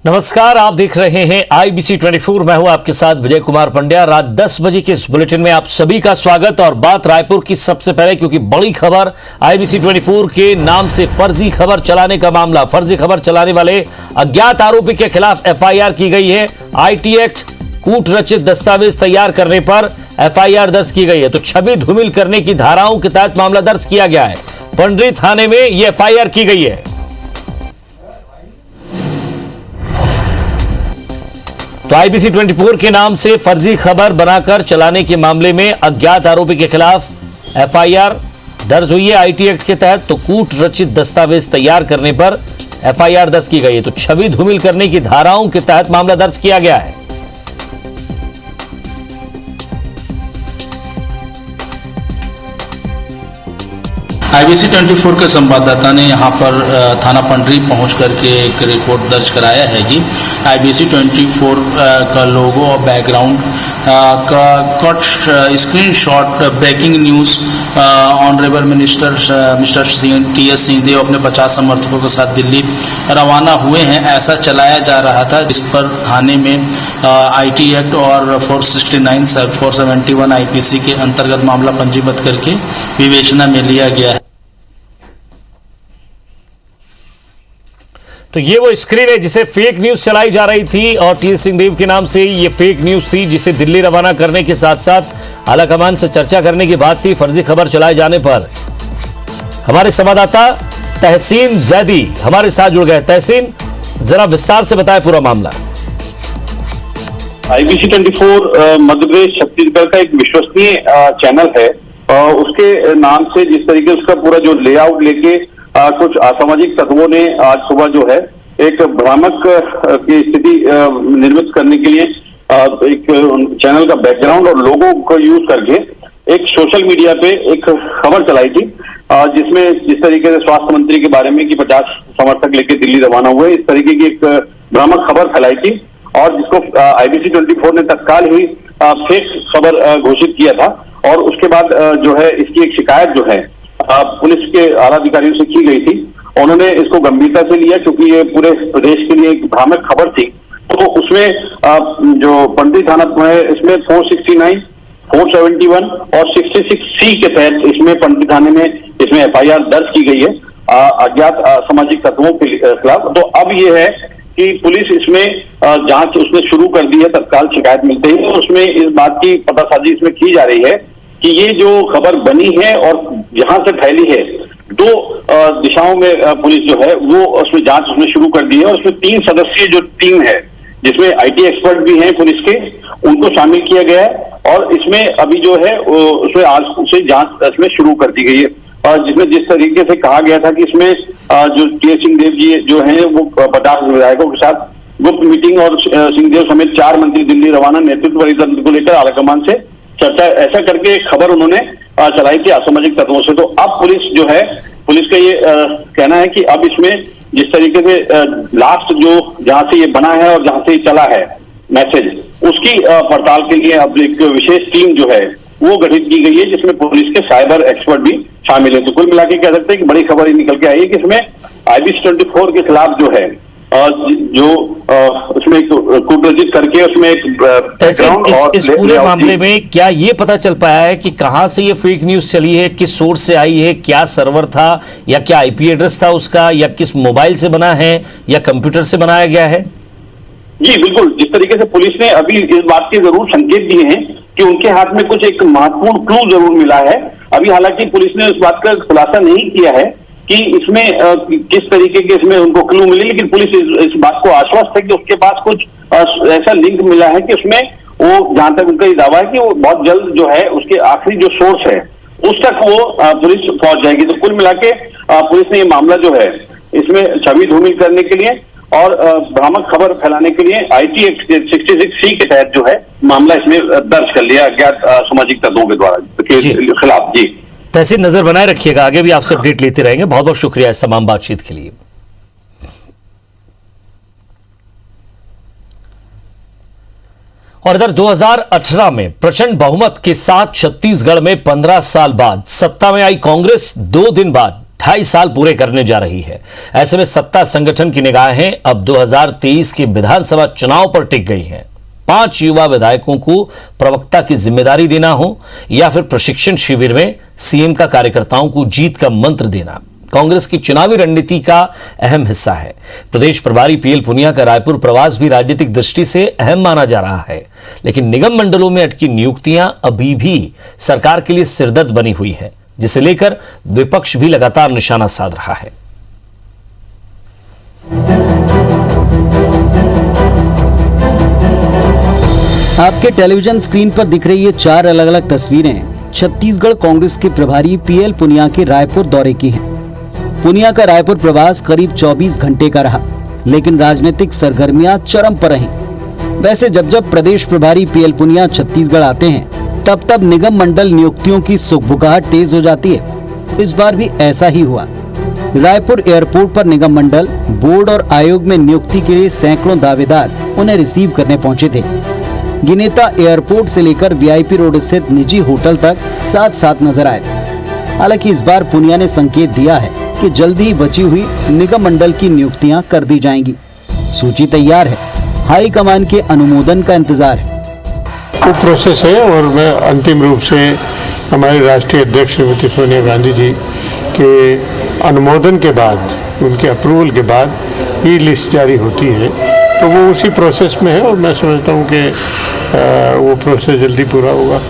नमस्कार, आप देख रहे हैं IBC 24। मैं हूं आपके साथ विजय कुमार पंड्या। रात 10 बजे के इस बुलेटिन में आप सभी का स्वागत। और बात रायपुर की सबसे पहले, क्योंकि बड़ी खबर IBC 24 के नाम से फर्जी खबर चलाने का मामला। फर्जी खबर चलाने वाले अज्ञात आरोपी के खिलाफ FIR की गई है। IT एक्ट कूट रचित दस्तावेज तैयार करने पर FIR दर्ज की गई है। तो छवि धूमिल करने की धाराओं के तहत मामला दर्ज किया गया है। पंडरी थाने में यह FIR की गई है। तो IBC 24 के नाम से फर्जी खबर बनाकर चलाने के मामले में अज्ञात आरोपी के खिलाफ FIR दर्ज हुई है IT एक्ट के तहत। तो कूट रचित दस्तावेज तैयार करने पर FIR दर्ज की गई है। तो छवि धूमिल करने की धाराओं के तहत मामला दर्ज किया गया है। IBC 24 के संवाददाता ने यहाँ पर थाना पंडरी पहुँच करके एक रिपोर्ट दर्ज कराया है कि IBC 24 का लोगो और बैकग्राउंड का cut screenshot breaking news honourable minister mister TS Singhdeo अपने 50 समर्थकों के साथ दिल्ली रवाना हुए हैं, ऐसा चलाया जा रहा था। इस पर थाने में IT एक्ट और 469 471 IPC के अंतर्गत मामला पंजीबद्ध करके विवेचना में लिया गया है। तो ये वो स्क्रीन है जिसे फेक न्यूज चलाई जा रही थी और TS सिंहदेव के नाम से ये फेक न्यूज थी, जिसे दिल्ली रवाना करने के साथ साथ आलाकमान से चर्चा करने की बात थी। फर्जी खबर चलाए जाने पर हमारे संवाददाता तहसीन जैदी हमारे साथ जुड़ गए। तहसीन, जरा विस्तार से बताएं पूरा मामला। IBC 24 मध्य प्रदेश छत्तीसगढ़ का एक विश्वसनीय चैनल है। उसके नाम से जिस तरीके उसका पूरा जो लेआउट लेके कुछ असामाजिक तत्वों ने आज सुबह जो है एक भ्रामक की स्थिति निर्मित करने के लिए एक चैनल का बैकग्राउंड और लोगो को यूज करके एक सोशल मीडिया पे एक खबर चलाई थी, जिसमें जिस तरीके से स्वास्थ्य मंत्री के बारे में कि 50 समर्थक लेके दिल्ली रवाना हुए, इस तरीके की एक भ्रामक खबर फैलाई थी और जिसको IBC 24 ने तत्काल ही फेक खबर घोषित किया था। और उसके बाद जो है इसकी एक शिकायत जो है पुलिस के आला अधिकारियों से की गई थी। उन्होंने इसको गंभीरता से लिया क्योंकि ये पूरे प्रदेश के लिए एक भ्रामक खबर थी। तो उसमें जो पंडरी थाना है इसमें 469, 471 और 66C के तहत इसमें पंडरी थाने में इसमें FIR दर्ज की गई है अज्ञात असामाजिक तत्वों के खिलाफ। तो अब ये है कि पुलिस इसमें जांच उसने शुरू कर दी है तत्काल शिकायत मिलते ही। उसमें इस बात की पतासाजी इसमें की जा रही है कि ये जो खबर बनी है और जहां से फैली है, दो दिशाओं में पुलिस जो है वो उसमें जांच उसमें शुरू कर दी है। और उसमें 3 सदस्यीय जो टीम है जिसमें IT एक्सपर्ट भी हैं पुलिस के, उनको शामिल किया गया है। और इसमें अभी जो है उसमें आज से जांच इसमें शुरू कर दी गई है। और जिसमें जिस तरीके से कहा गया था कि इसमें जो TS सिंहदेव जी जो है वो 50 विधायकों के साथ गुप्त मीटिंग और सिंहदेव समेत 4 मंत्री दिल्ली रवाना, नेतृत्व परिवर्तन को लेकर आलाकमान से चर्चा, ऐसा करके खबर उन्होंने चलाई थी असामाजिक तत्वों से। तो अब पुलिस जो है, पुलिस का ये कहना है कि अब इसमें जिस तरीके से लास्ट जो जहां से ये बना है और जहां से ये चला है मैसेज, उसकी पड़ताल के लिए अब एक विशेष टीम जो है वो गठित की गई है, जिसमें पुलिस के साइबर एक्सपर्ट भी शामिल है। तो कुल मिला के कह सकते हैं कि बड़ी खबर ही निकल के आई है कि इसमें IBC 24 के खिलाफ जो है जो उसमें कूटरचित करके उसमें एक बैकग्राउंड और इस पूरे मामले में क्या ये पता चल पाया है कि कहां से ये फेक न्यूज चली है, किस सोर्स से आई है, क्या सर्वर था या क्या IP एड्रेस था उसका, या किस मोबाइल से बना है या कंप्यूटर से बनाया गया है? जी बिल्कुल, जिस तरीके से पुलिस ने अभी इस बात के जरूर संकेत दिए हैं कि उनके हाथ में कुछ एक महत्वपूर्ण क्लू जरूर मिला है। अभी हालांकि पुलिस ने उस बात का खुलासा नहीं किया है कि इसमें किस तरीके के इसमें उनको क्लू मिले, लेकिन पुलिस इस बात को आश्वस्त है कि उसके पास कुछ ऐसा लिंक मिला है कि उसमें वो, जहां तक उनका ये दावा है कि वो बहुत जल्द जो है उसके आखिरी जो सोर्स है उस तक वो पुलिस पहुंच जाएगी। तो कुल मिला के पुलिस ने ये मामला जो है इसमें छवि धूमिल करने के लिए और भ्रामक खबर फैलाने के लिए IT एक्ट 66C के तहत जो है मामला इसमें दर्ज कर लिया अज्ञात सामाजिक तत्वों के द्वारा के खिलाफ। जी तहसीन, नजर बनाए रखिएगा, आगे भी आपसे अपडेट लेते रहेंगे। बहुत बहुत शुक्रिया इस तमाम बातचीत के लिए। और इधर 2018 में प्रचंड बहुमत के साथ छत्तीसगढ़ में 15 साल बाद सत्ता में आई कांग्रेस 2 दिन बाद 2.5 साल पूरे करने जा रही है। ऐसे में सत्ता संगठन की निगाहें अब 2023 के विधानसभा चुनाव पर टिक गई हैं। 5 युवा विधायकों को प्रवक्ता की जिम्मेदारी देना हो या फिर प्रशिक्षण शिविर में सीएम का कार्यकर्ताओं को जीत का मंत्र देना कांग्रेस की चुनावी रणनीति का अहम हिस्सा है। प्रदेश प्रभारी पीएल पुनिया का रायपुर प्रवास भी राजनीतिक दृष्टि से अहम माना जा रहा है, लेकिन निगम मंडलों में अटकी नियुक्तियां अभी भी सरकार के लिए सिरदर्द बनी हुई है, जिसे लेकर विपक्ष भी लगातार निशाना साध रहा है। आपके टेलीविजन स्क्रीन पर दिख रही ये 4 अलग अलग तस्वीरें छत्तीसगढ़ कांग्रेस के प्रभारी पीएल पुनिया के रायपुर दौरे की हैं। पुनिया का रायपुर प्रवास करीब 24 घंटे का रहा, लेकिन राजनीतिक सरगर्मियां चरम पर रहीं। वैसे जब प्रदेश प्रभारी पीएल पुनिया छत्तीसगढ़ आते हैं, तब निगम मंडल नियुक्तियों की सुखबुगाहट तेज हो जाती है। इस बार भी ऐसा ही हुआ। रायपुर एयरपोर्ट पर निगम मंडल, बोर्ड और आयोग में नियुक्ति के लिए सैकड़ों दावेदार उन्हें रिसीव करने पहुंचे थे। गिनेता एयरपोर्ट से लेकर वीआईपी रोड स्थित निजी होटल तक साथ साथ नजर आए। हालांकि इस बार पुनिया ने संकेत दिया है कि जल्दी ही बची हुई निगम मंडल की नियुक्तियां कर दी जाएंगी। सूची तैयार है, हाई कमान के अनुमोदन का इंतजार है। वो प्रोसेस है और मैं अंतिम रूप से हमारे राष्ट्रीय अध्यक्ष श्रीमती सोनिया गांधी जी के अनुमोदन के बाद, उनके अप्रूवल के बाद ये लिस्ट जारी होती है, तो वो उसी प्रोसेस में है और मैं समझता हूँ कि वो प्रोसेस जल्दी पूरा होगा।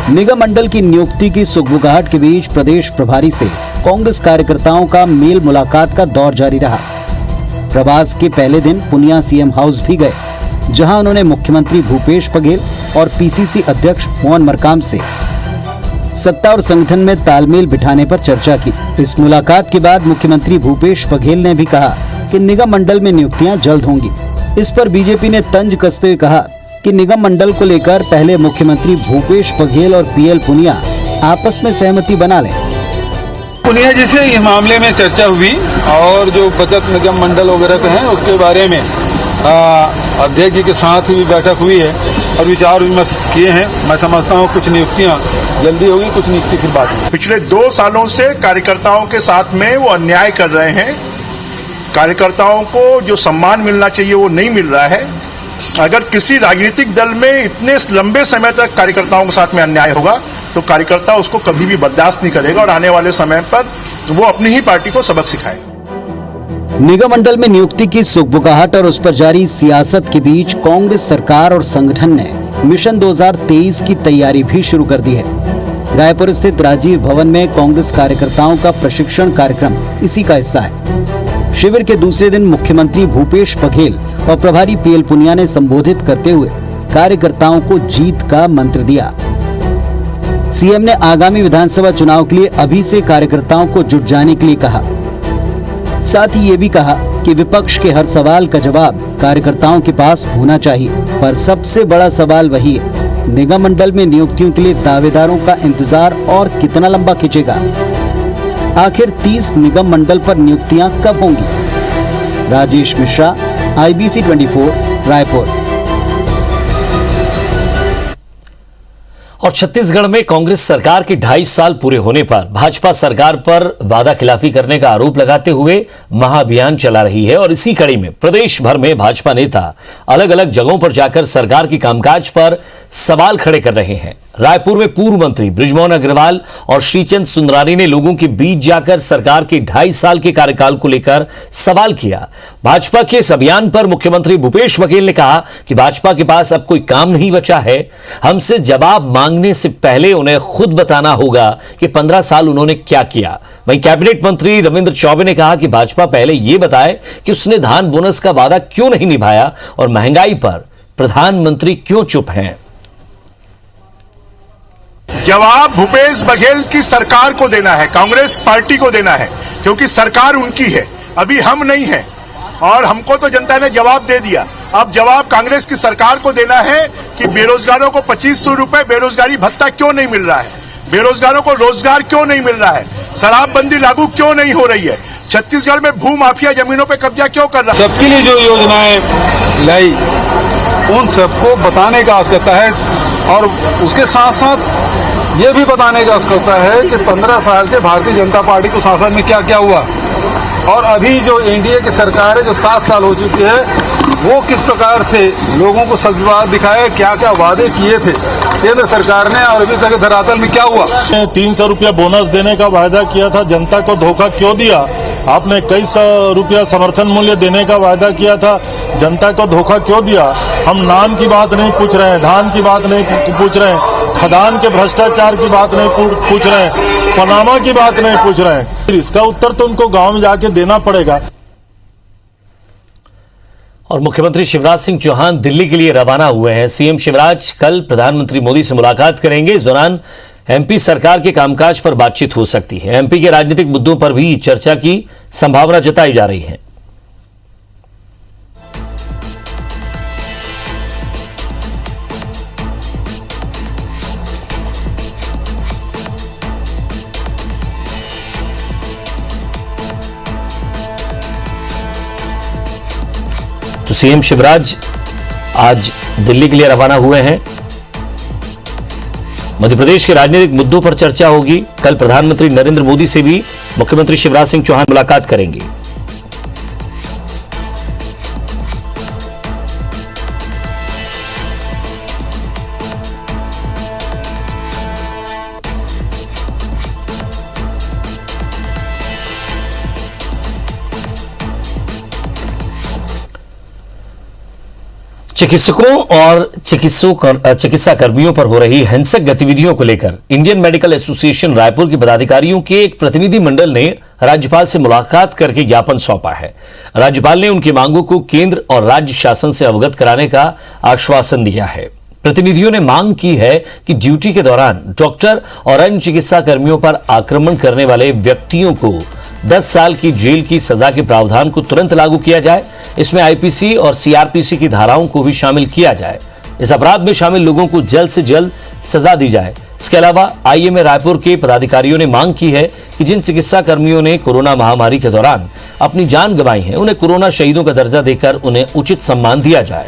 निगम मंडल की नियुक्ति की सुखबुगाहट के बीच प्रदेश प्रभारी से कांग्रेस कार्यकर्ताओं का मेल मुलाकात का दौर जारी रहा। प्रवास के पहले दिन पुनिया सीएम हाउस भी गए, जहां उन्होंने मुख्यमंत्री भूपेश बघेल और पीसीसी अध्यक्ष मोहन मरकाम से सत्ता और संगठन में तालमेल बिठाने पर चर्चा की। इस मुलाकात के बाद मुख्यमंत्री भूपेश बघेल ने भी कहा कि निगम मंडल में नियुक्तियां जल्द होंगी। इस पर बीजेपी ने तंज कसते हुए कहा कि निगम मंडल को लेकर पहले मुख्यमंत्री भूपेश बघेल और पीएल पुनिया आपस में सहमति बना लें। पुनिया जी से इस मामले में चर्चा हुई और जो बचत निगम मंडल वगैरह हैं उसके बारे में अध्यक्ष जी के साथ भी बैठक हुई है और विचार विमर्श किए हैं। मैं समझता हूँ कुछ नियुक्तियाँ जल्दी होगी, कुछ नियुक्ति फिर बाद में। पिछले 2 सालों से कार्यकर्ताओं के साथ में वो अन्याय कर रहे हैं। कार्यकर्ताओं को जो सम्मान मिलना चाहिए वो नहीं मिल रहा है। अगर किसी राजनीतिक दल में इतने लंबे समय तक कार्यकर्ताओं के साथ में अन्याय होगा तो कार्यकर्ता उसको कभी भी बर्दाश्त नहीं करेगा और आने वाले समय पर वो अपनी ही पार्टी को सबक सिखाएगा। निगम मंडल में नियुक्ति की सुखबुगाहट और उस पर जारी सियासत के बीच कांग्रेस सरकार और संगठन ने मिशन 2023 की तैयारी भी शुरू कर दी है। रायपुर स्थित राजीव भवन में कांग्रेस कार्यकर्ताओं का प्रशिक्षण कार्यक्रम इसी का हिस्सा है। शिविर के दूसरे दिन मुख्यमंत्री भूपेश बघेल और प्रभारी पीएल पुनिया ने संबोधित करते हुए कार्यकर्ताओं को जीत का मंत्र दिया। सीएम ने आगामी विधानसभा चुनाव के लिए अभी से कार्यकर्ताओं को जुट जाने के लिए कहा। साथ ही ये भी कहा कि विपक्ष के हर सवाल का जवाब कार्यकर्ताओं के पास होना चाहिए, पर सबसे बड़ा सवाल वही है, निगम मंडल में नियुक्तियों के लिए दावेदारों का इंतजार और कितना लंबा खिंचेगा। आखिर 30 निगम मंडल पर नियुक्तियां कब होंगी? राजेश मिश्रा, IBC 24, रायपुर। और छत्तीसगढ़ में कांग्रेस सरकार के 2.5 साल पूरे होने पर भाजपा सरकार पर वादा खिलाफी करने का आरोप लगाते हुए महाअभियान चला रही है और इसी कड़ी में प्रदेश भर में भाजपा नेता अलग अलग जगहों पर जाकर सरकार की कामकाज पर सवाल खड़े कर रहे हैं। रायपुर में पूर्व मंत्री बृजमोहन अग्रवाल और श्रीचंद सुंदरानी ने लोगों के बीच जाकर सरकार के 2.5 साल के कार्यकाल को लेकर सवाल किया। भाजपा के इस अभियान पर मुख्यमंत्री भूपेश बघेल ने कहा कि भाजपा के पास अब कोई काम नहीं बचा है। हमसे जवाब मांगने से पहले उन्हें खुद बताना होगा कि 15 साल उन्होंने क्या किया। वहीं कैबिनेट मंत्री रविंद्र चौबे ने कहा कि भाजपा पहले यह बताए कि उसने धान बोनस का वादा क्यों नहीं निभाया और महंगाई पर प्रधानमंत्री क्यों चुप हैं। जवाब भूपेश बघेल की सरकार को देना है, कांग्रेस पार्टी को देना है, क्योंकि सरकार उनकी है, अभी हम नहीं है और हमको तो जनता ने जवाब दे दिया। अब जवाब कांग्रेस की सरकार को देना है कि बेरोजगारों को 2500 रुपए बेरोजगारी भत्ता क्यों नहीं मिल रहा है, बेरोजगारों को रोजगार क्यों नहीं मिल रहा है, शराबबंदी लागू क्यों नहीं हो रही है, छत्तीसगढ़ में भू माफिया जमीनों पे कब्जा क्यों कर रहा है। सबके लिए जो योजनाएं लाई उन सबको बताने का आवश्यकता है और उसके साथ साथ ये भी बताने की आवश्यकता है कि 15 साल से भारतीय जनता पार्टी को शासन में क्या क्या हुआ और अभी जो एनडीए की सरकार है जो 7 साल हो चुकी है वो किस प्रकार से लोगों को सच दिखाया, क्या क्या वादे किए थे केंद्र सरकार ने और अभी तक धरातल में क्या हुआ। 300 रुपया बोनस देने का वायदा किया था, जनता को धोखा क्यों दिया? आपने कई सौ रुपया समर्थन मूल्य देने का वायदा किया था, जनता को धोखा क्यों दिया? हम नान की बात नहीं पूछ रहे हैं, धान की बात नहीं पूछ रहे हैं, खदान के भ्रष्टाचार की बात नहीं पूछ रहे हैं, पनामा की बात नहीं पूछ रहे हैं। फिर इसका उत्तर तो उनको गांव में जाके देना पड़ेगा। और मुख्यमंत्री शिवराज सिंह चौहान दिल्ली के लिए रवाना हुए हैं। सीएम शिवराज कल प्रधानमंत्री मोदी से मुलाकात करेंगे। इस दौरान एमपी सरकार के कामकाज पर बातचीत हो सकती है। एमपी के राजनीतिक मुद्दों पर भी चर्चा की संभावना जताई जा रही है। तो सीएम शिवराज आज दिल्ली के लिए रवाना हुए हैं। मध्य प्रदेश के राजनीतिक मुद्दों पर चर्चा होगी। कल प्रधानमंत्री नरेंद्र मोदी से भी मुख्यमंत्री शिवराज सिंह चौहान मुलाकात करेंगे। चिकित्सकों और चिकित्सा कर्मियों पर हो रही हिंसक गतिविधियों को लेकर इंडियन मेडिकल एसोसिएशन रायपुर के पदाधिकारियों के एक प्रतिनिधि मंडल ने राज्यपाल से मुलाकात करके ज्ञापन सौंपा है। राज्यपाल ने उनकी मांगों को केंद्र और राज्य शासन से अवगत कराने का आश्वासन दिया है। प्रतिनिधियों ने मांग की है कि ड्यूटी के दौरान डॉक्टर और अन्य चिकित्सा कर्मियों पर आक्रमण करने वाले व्यक्तियों को 10 साल की जेल की सजा के प्रावधान को तुरंत लागू किया जाए। इसमें आईपीसी और सीआरपीसी की धाराओं को भी शामिल किया जाए। इस अपराध में शामिल लोगों को जल्द से जल्द सजा दी जाए। इसके अलावा आईएमए रायपुर के पदाधिकारियों ने मांग की है कि जिन चिकित्सा कर्मियों ने कोरोना महामारी के दौरान अपनी जान गंवाई है, उन्हें कोरोना शहीदों का दर्जा देकर उन्हें उचित सम्मान दिया जाए।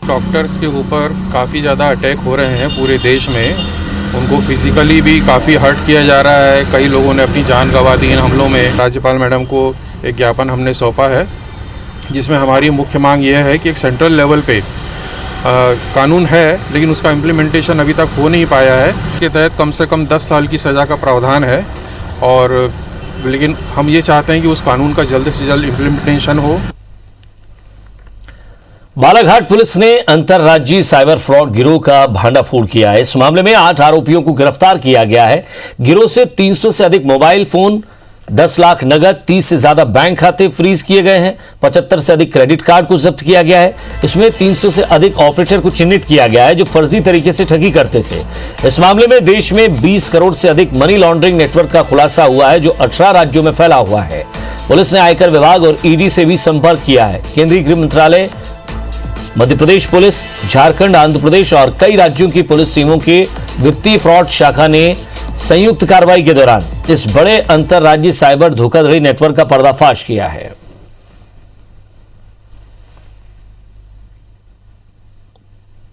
डॉक्टर्स के ऊपर काफ़ी ज़्यादा अटैक हो रहे हैं पूरे देश में। उनको फिजिकली भी काफ़ी हर्ट किया जा रहा है। कई लोगों ने अपनी जान गंवा दी इन हमलों में। राज्यपाल मैडम को एक ज्ञापन हमने सौंपा है जिसमें हमारी मुख्य मांग यह है कि एक सेंट्रल लेवल पे कानून है लेकिन उसका इम्प्लीमेंटेशन अभी तक हो नहीं पाया है। इसके तहत कम से कम 10 साल की सज़ा का प्रावधान है और लेकिन हम ये चाहते हैं कि उस कानून का जल्द से जल्द इम्प्लीमेंटेशन हो। बालाघाट पुलिस ने अंतर्राज्यीय साइबर फ्रॉड गिरोह का भांडाफोड़ किया है। इस मामले में 8 आरोपियों को गिरफ्तार किया गया है। गिरोह से 300 से अधिक मोबाइल फोन, 10 लाख नगद, 30 से ज्यादा बैंक खाते फ्रीज किए गए हैं। 75 से अधिक क्रेडिट कार्ड को जब्त किया गया है। इसमें 300 से अधिक ऑपरेटर को चिन्हित किया गया है जो फर्जी तरीके से ठगी करते थे। इस मामले में देश में 20 करोड़ से अधिक मनी लॉन्ड्रिंग नेटवर्क का खुलासा हुआ है जो 18 राज्यों में फैला हुआ है। पुलिस ने आयकर विभाग और ईडी से भी संपर्क किया है। केंद्रीय गृह मंत्रालय, मध्य प्रदेश पुलिस, झारखंड, आंध्र प्रदेश और कई राज्यों की पुलिस टीमों के वित्तीय फ्रॉड शाखा ने संयुक्त कार्रवाई के दौरान इस बड़े अंतर्राज्यीय साइबर धोखाधड़ी नेटवर्क का पर्दाफाश किया है।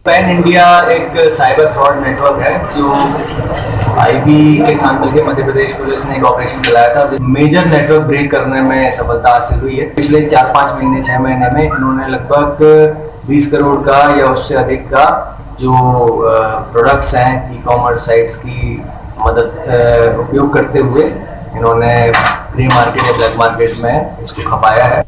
पैन इंडिया एक साइबर फ्रॉड नेटवर्क है जो आईबी के साथ मिलकर मध्य प्रदेश पुलिस ने एक ऑपरेशन चलाया था। मेजर नेटवर्क ब्रेक करने में सफलता हासिल हुई है। पिछले 4-5 महीने 6 महीने में इन्होंने लगभग 20 करोड़ का या उससे अधिक का जो प्रोडक्ट्स हैं ई कॉमर्स साइट्स की मदद उपयोग करते हुए इन्होंने ग्रे मार्केट या ब्लैक मार्केट में इसको खपाया है।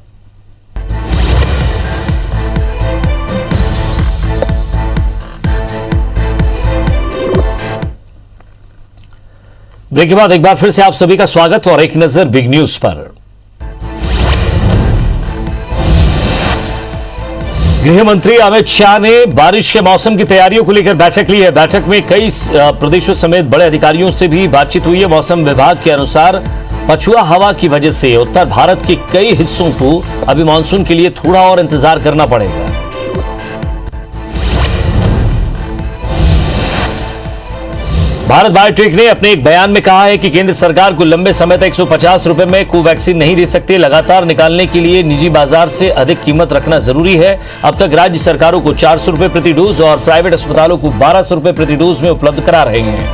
ब्रेक के बाद एक बार फिर से आप सभी का स्वागत और एक नजर बिग न्यूज पर। गृह मंत्री अमित शाह ने बारिश के मौसम की तैयारियों को लेकर बैठक ली है। बैठक में कई प्रदेशों समेत बड़े अधिकारियों से भी बातचीत हुई है। मौसम विभाग के अनुसार पछुआ हवा की वजह से उत्तर भारत के कई हिस्सों को अभी मानसून के लिए थोड़ा और इंतजार करना पड़ेगा। भारत बायोटेक ने अपने एक बयान में कहा है कि केंद्र सरकार को लंबे समय तक 150 रुपए में कोवैक्सीन नहीं दे सकती। लगातार निकालने के लिए निजी बाजार से अधिक कीमत रखना जरूरी है। अब तक राज्य सरकारों को 400 रुपए प्रति डोज और प्राइवेट अस्पतालों को 1200 रुपए प्रति डोज में उपलब्ध करा रहे हैं।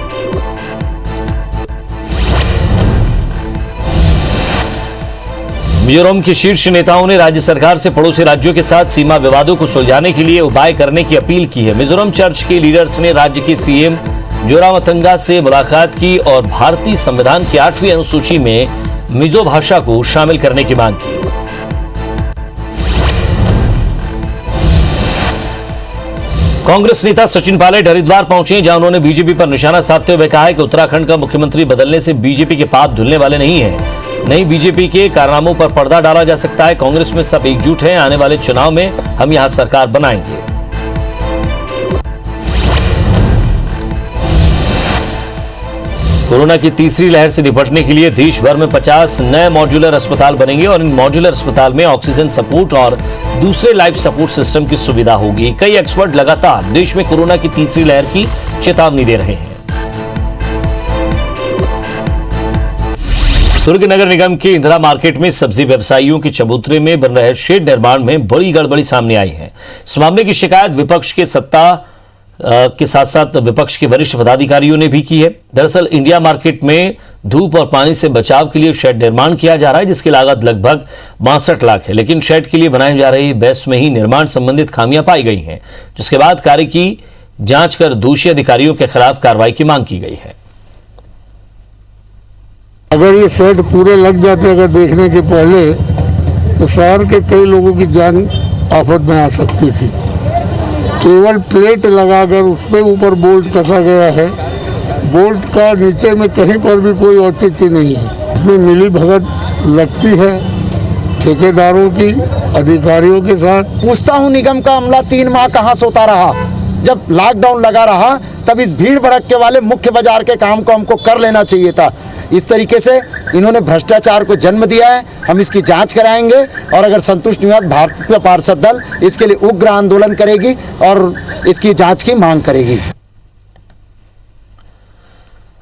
मिजोरम के शीर्ष नेताओं ने राज्य सरकार से पड़ोसी राज्यों के साथ सीमा विवादों को सुलझाने के लिए उपाय करने की अपील की है। मिजोरम चर्च के लीडर्स ने राज्य के सीएम जोरामथंगा से मुलाकात की और भारतीय संविधान की 8वीं अनुसूची में मिजो भाषा को शामिल करने की मांग की। कांग्रेस नेता सचिन पायलट हरिद्वार पहुंचे, जहां उन्होंने बीजेपी पर निशाना साधते हुए कहा है कि उत्तराखंड का मुख्यमंत्री बदलने से बीजेपी के पाप धुलने वाले नहीं है। नई बीजेपी के कारनामों पर पर्दा डाला जा सकता है। कांग्रेस में सब एकजुट हैं। आने वाले चुनाव में हम यहां सरकार बनाएंगे। कोरोना की तीसरी लहर से निपटने के लिए देश भर में 50 नए मॉड्यूलर अस्पताल बनेंगे और इन मॉड्यूलर अस्पताल में ऑक्सीजन सपोर्ट और दूसरे लाइफ सपोर्ट सिस्टम की सुविधा होगी। कई एक्सपर्ट लगातार देश में कोरोना की तीसरी लहर की चेतावनी दे रहे हैं। दुर्ग नगर निगम के इंदिरा मार्केट में सब्जी व्यवसायियों के चबूतरे में बन रहे शेड निर्माण में बड़ी गड़बड़ी सामने आई है। इस मामले की शिकायत विपक्ष के सत्ता के साथ साथ विपक्ष के वरिष्ठ पदाधिकारियों ने भी की है। दरअसल इंडिया मार्केट में धूप और पानी से बचाव के लिए शेड निर्माण किया जा रहा है, जिसकी लागत लगभग 62 लाख है। लेकिन शेड के लिए बनाई जा रही बेस में ही निर्माण संबंधित खामियां पाई गई हैं, जिसके बाद कार्य की जांच कर दोषी अधिकारियों के खिलाफ कार्रवाई की मांग की गई है। अगर ये शेड पूरे लग जाते अगर देखने के पहले, तो शहर के कई लोगों की जान आफत में आ सकती थी। केवल प्लेट लगाकर उस पर ऊपर बोल्ट कसा गया है। बोल्ट का नीचे में कहीं पर भी कोई औचित्य नहीं है। इसमें मिली भगत लगती है ठेकेदारों की, अधिकारियों के साथ। पूछता हूँ, निगम का अमला 3 माह कहाँ सोता रहा? जब लॉकडाउन लगा रहा तब इस भीड़ भड़क्के वाले मुख्य बाजार के काम को हमको कर लेना चाहिए था। इस तरीके से इन्होंने भ्रष्टाचार को जन्म दिया है। हम इसकी जांच कराएंगे और अगर संतुष्ट नहीं हुआ तो भारतीय पार्षद दल इसके लिए उग्र आंदोलन करेगी और इसकी जांच की मांग करेगी।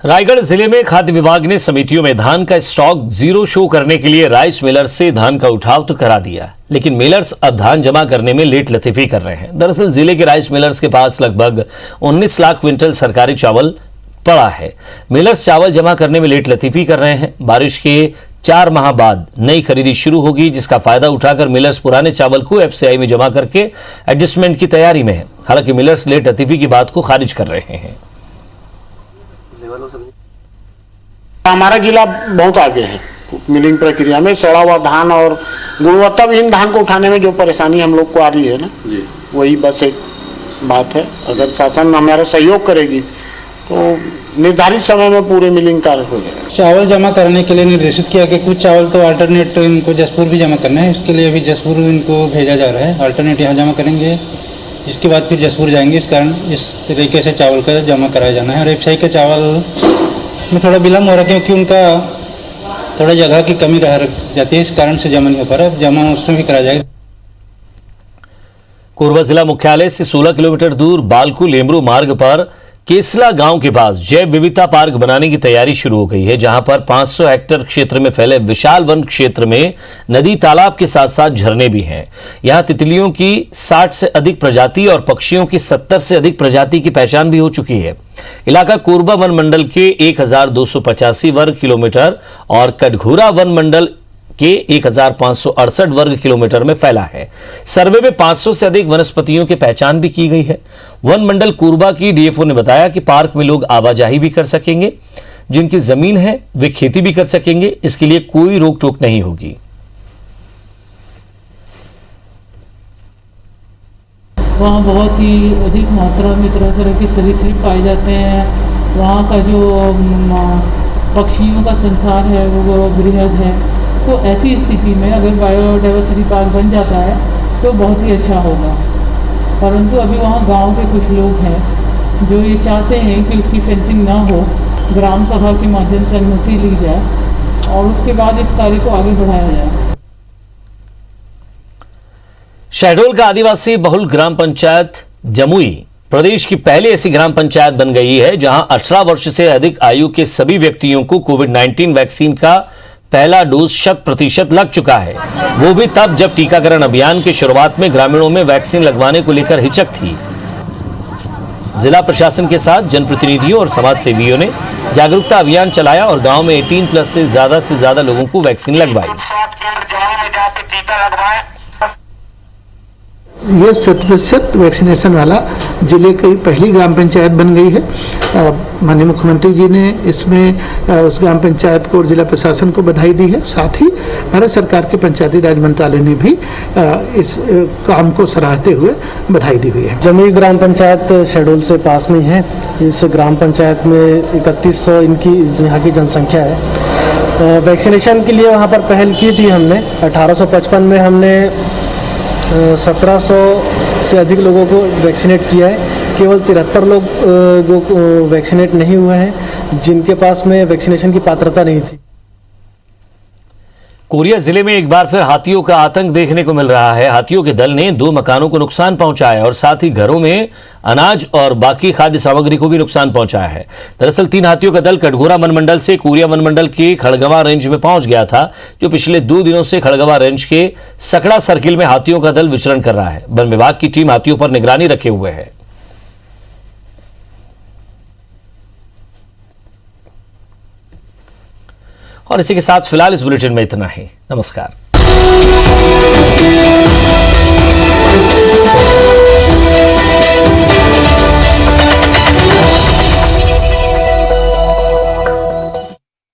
रायगढ़ जिले में खाद्य विभाग ने समितियों में धान का स्टॉक जीरो शो करने के लिए राइस मिलर से धान का उठाव तो करा दिया, लेकिन मिलर्स अब धान जमा करने में लेट लतीफी कर रहे हैं। दरअसल जिले के राइस मिलर्स के पास लगभग 19 लाख क्विंटल सरकारी चावल पड़ा है। मिलर्स चावल जमा करने में लेट लतीफी कर रहे हैं। बारिश के 4 माह बाद नई खरीदी शुरू होगी, जिसका फायदा उठाकर मिलर्स पुराने चावल को एफसीआई में जमा करके एडजस्टमेंट की तैयारी में है। हालांकि मिलर्स लेट लतीफी की बात को खारिज कर रहे हैं। हमारा जिला बहुत आगे है मिलिंग प्रक्रिया में। सड़ा हुआ धान और गुणवत्ताविहीन धान को उठाने में जो परेशानी हम लोग को आ रही है ना, वही बस एक बात है। अगर शासन हमारा सहयोग करेगी तो निर्धारित समय में पूरे मिलिंग कार्य हो जाएगा। चावल जमा करने के लिए निर्देशित किया कि कुछ चावल तो अल्टरनेट इनको जसपुर भी जमा करना है। इसके लिए अभी जसपुर इनको भेजा जा रहा है। अल्टरनेट यहाँ जमा करेंगे, इसके बाद फिर जसपुर जाएंगे। इस कारण इस तरीके से चावल का जमा कराया जाना है। और एफसीआई के चावल में थोड़ा विलम्ब हो रहा है क्योंकि उनका थोड़ा जगह की कमी रह जाती है, इस कारण से जमा नहीं हो पा रहा है। जमा उसमें भी कराया जाएगा। कोरबा जिला मुख्यालय से 16 किलोमीटर दूर बालकू लेमरू मार्ग पर केसला गांव के पास जैव विविधता पार्क बनाने की तैयारी शुरू हो गई है, जहां पर 500 हेक्टेयर क्षेत्र में फैले विशाल वन क्षेत्र में नदी तालाब के साथ साथ झरने भी हैं। यहां तितलियों की 60 से अधिक प्रजाति और पक्षियों की 70 से अधिक प्रजाति की पहचान भी हो चुकी है। इलाका कोरबा वन मंडल के 1285 वर्ग किलोमीटर और कटघोरा वन मंडल के 1568 वर्ग किलोमीटर में फैला है। सर्वे में 500 से अधिक वनस्पतियों की पहचान भी की गई है। वन मंडल कोरबा की डीएफओ ने बताया कि पार्क में लोग आवाजाही भी कर सकेंगे, जिनकी जमीन है वे खेती भी कर सकेंगे। इसके लिए कोई रोक टोक नहीं होगी। वहाँ बहुत ही अधिक मात्रा में तरह तरह के सरीसृप पाए जाते हैं। वहाँ का जो पक्षियों का संसार है वो बृहद है। तो ऐसी स्थिति में अगर बायोडाइवर्सिटी पार्क बन जाता है तो बहुत ही अच्छा होगा। परंतु अभी वहाँ गांव के कुछ लोग हैं जो ये चाहते हैं कि उसकी फेंसिंग ना हो, ग्राम सभा के माध्यम से अनुमति ली जाए और उसके बाद इस कार्य को आगे बढ़ाया जाए। शहडोल का आदिवासी बहुल ग्राम पंचायत जमुई प्रदेश की पहली ऐसी ग्राम पंचायत बन गई है जहां 18 वर्ष से अधिक आयु के सभी व्यक्तियों को कोविड-19 वैक्सीन का पहला डोज 100% लग चुका है। वो भी तब जब टीकाकरण अभियान की शुरुआत में ग्रामीणों में वैक्सीन लगवाने को लेकर हिचक थी। जिला प्रशासन के साथ जनप्रतिनिधियों और समाज सेवियों ने जागरूकता अभियान चलाया और गांव में 18+ से ज्यादा लोगों को वैक्सीन लगवाई। ये 100% वैक्सीनेशन वाला जिले की पहली ग्राम पंचायत बन गई है। माननीय मुख्यमंत्री जी ने इसमें उस ग्राम पंचायत को और जिला प्रशासन को बधाई दी है। साथ ही भारत सरकार के पंचायती राज मंत्रालय ने भी इस काम को सराहते हुए बधाई दी हुई है। जमुई ग्राम पंचायत शेड्यूल से पास में है। इस ग्राम पंचायत में 3100 इनकी यहाँ की जनसंख्या है। वैक्सीनेशन के लिए वहाँ पर पहल की थी हमने। 1855 में हमने 1700 से अधिक लोगों को वैक्सीनेट किया है। केवल 73 लोग वैक्सीनेट नहीं हुए हैं जिनके पास में वैक्सीनेशन की पात्रता नहीं थी। कोरिया जिले में एक बार फिर हाथियों का आतंक देखने को मिल रहा है। हाथियों के दल ने 2 मकानों को नुकसान पहुंचाया और साथ ही घरों में अनाज और बाकी खाद्य सामग्री को भी नुकसान पहुंचाया है। दरअसल 3 हाथियों का दल कटघोरा वनमंडल से कोरिया वनमंडल के खड़गवा रेंज में पहुंच गया था, जो पिछले 2 दिनों से खड़गवा रेंज के सकड़ा सर्किल में हाथियों का दल विचरण कर रहा है। वन विभाग की टीम हाथियों पर निगरानी रखे हुए है। और इसी के साथ फिलहाल इस बुलेटिन में इतना ही। नमस्कार।